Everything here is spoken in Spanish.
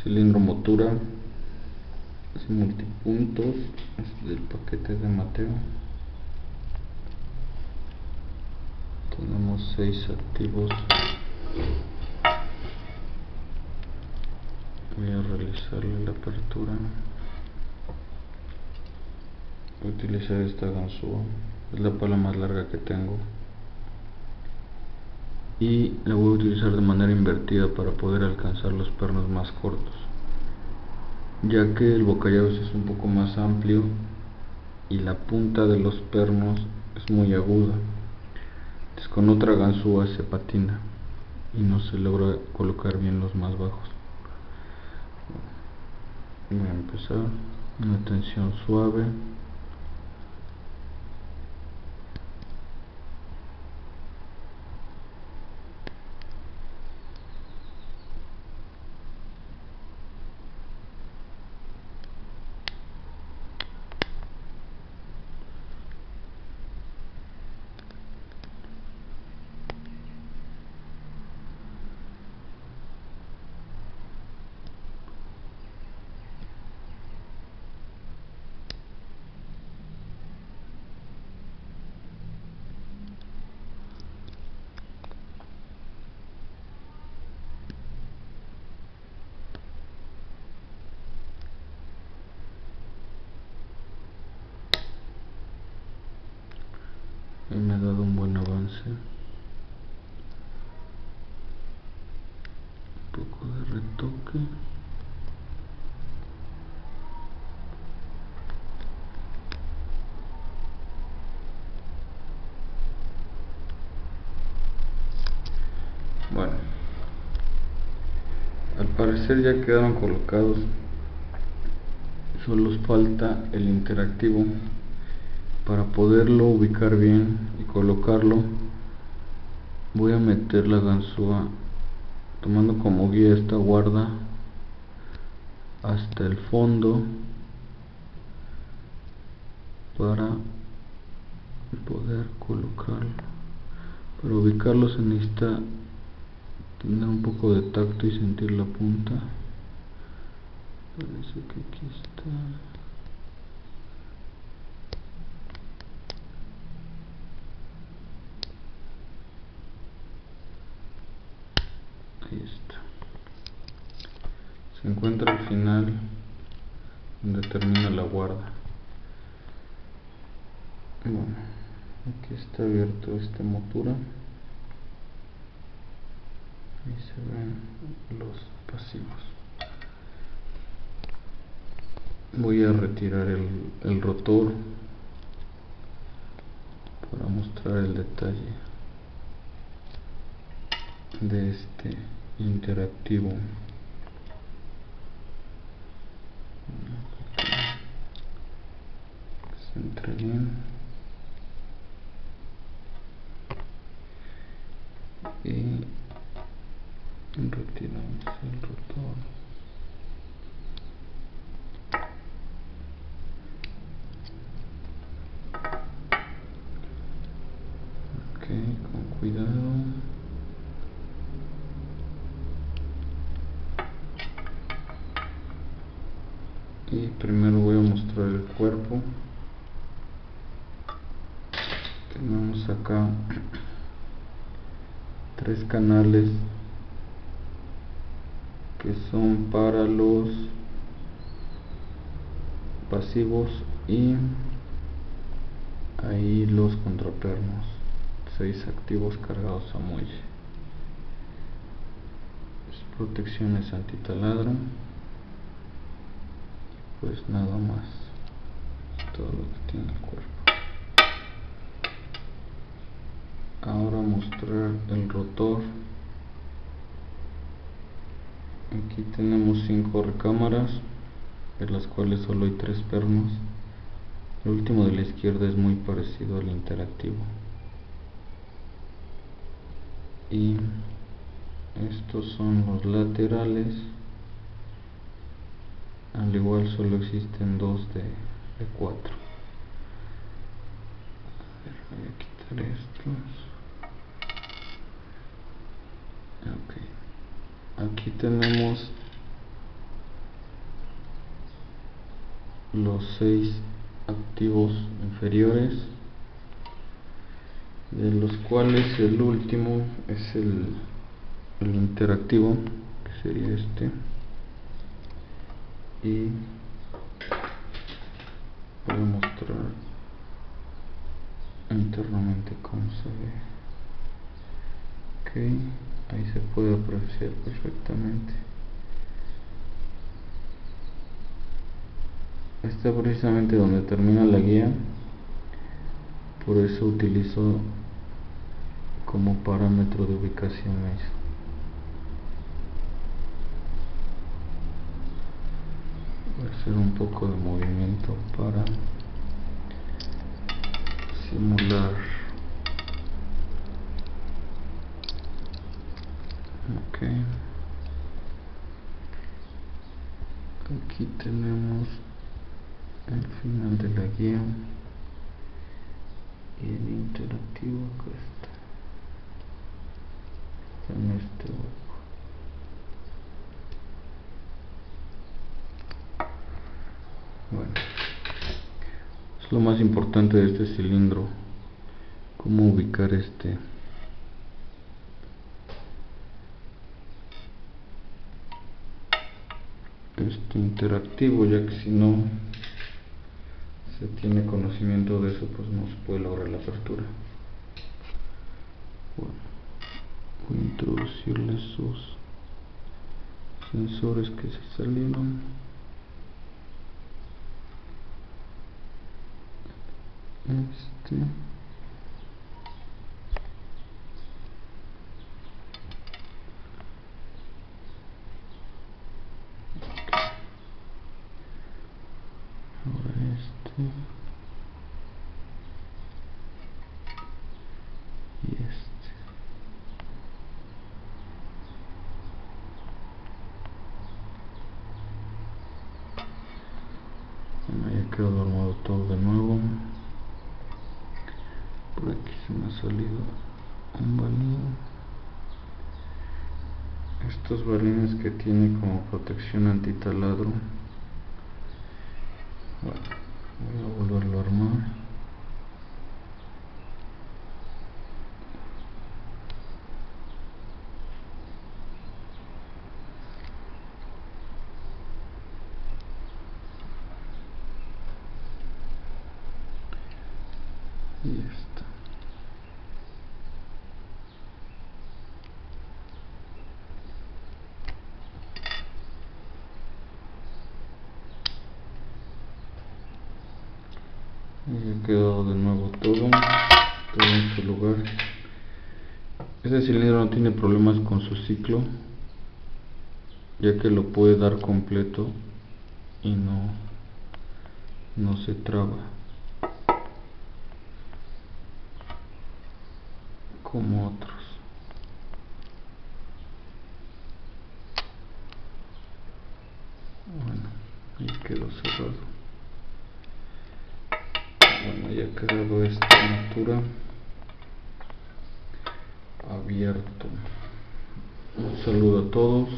cilindro motura, es multipuntos, es del paquete de Mateo. Tenemos 6 activos. Voy a realizarle la apertura. Voy a utilizar esta ganzúa, es la pala más larga que tengo, y la voy a utilizar de manera invertida para poder alcanzar los pernos más cortos, ya que el bocallaves es un poco más amplio y la punta de los pernos es muy aguda. Entonces con otra ganzúa se patina y no se logra colocar bien los más bajos. Voy a empezar una tensión suave. Y me ha dado un buen avance. Un poco de retoque. Bueno, al parecer ya quedaron colocados. Solo falta el interactivo. Para poderlo ubicar bien y colocarlo, voy a meter la ganzúa tomando como guía esta guarda hasta el fondo para poder colocarlo. Para ubicarlo se necesita tener un poco de tacto y sentir la punta. Parece que aquí está. Ahí está. Se encuentra al final donde termina la guarda. Bueno, aquí está abierto esta motura. Ahí se ven los pasivos. Voy a retirar el rotor para mostrar el detalle de este interactivo. Se entre bien y retiramos el rotor. Ok, con cuidado. Y primero voy a mostrar el cuerpo. Tenemos acá 3 canales que son para los pasivos y ahí los contrapernos, 6 activos cargados a muelle. Protecciones antitaladro. Pues nada más, es todo lo que tiene el cuerpo. Ahora mostrar el rotor. Aquí tenemos 5 recámaras, de las cuales solo hay 3 pernos. El último de la izquierda es muy parecido al interactivo. Y estos son los laterales. Al igual solo existen 2 de 4. A ver, voy a quitar estos. Ok, aquí tenemos los 6 activos inferiores, de los cuales el último es el interactivo, que sería este, y voy a mostrar internamente cómo se ve. Ok, ahí se puede apreciar perfectamente. Está precisamente donde termina la guía, por eso utilizo como parámetro de ubicación eso. Voy a hacer un poco de movimiento para simular. Ok, aquí tenemos el final de la guía y el interactivo acá está en este hueco. Bueno, es lo más importante de este cilindro, cómo ubicar este interactivo, ya que si no se tiene conocimiento de eso, pues no se puede lograr la apertura. Bueno, voy a introducirle sus sensores que se salieron. Ahora y bueno, ya quedó armado todo de nuevo. Por aquí se me ha salido un balín. Estos balines que tiene como protección antitaladro. Bueno, voy a volverlo a armar. Y ya está. Y ya quedó de nuevo todo en su lugar. Este cilindro no tiene problemas con su ciclo, ya que lo puede dar completo y no se traba como otros. Bueno, ahí quedó cerrado. Bueno, ya ha quedado esta montura abierto. Un saludo a todos.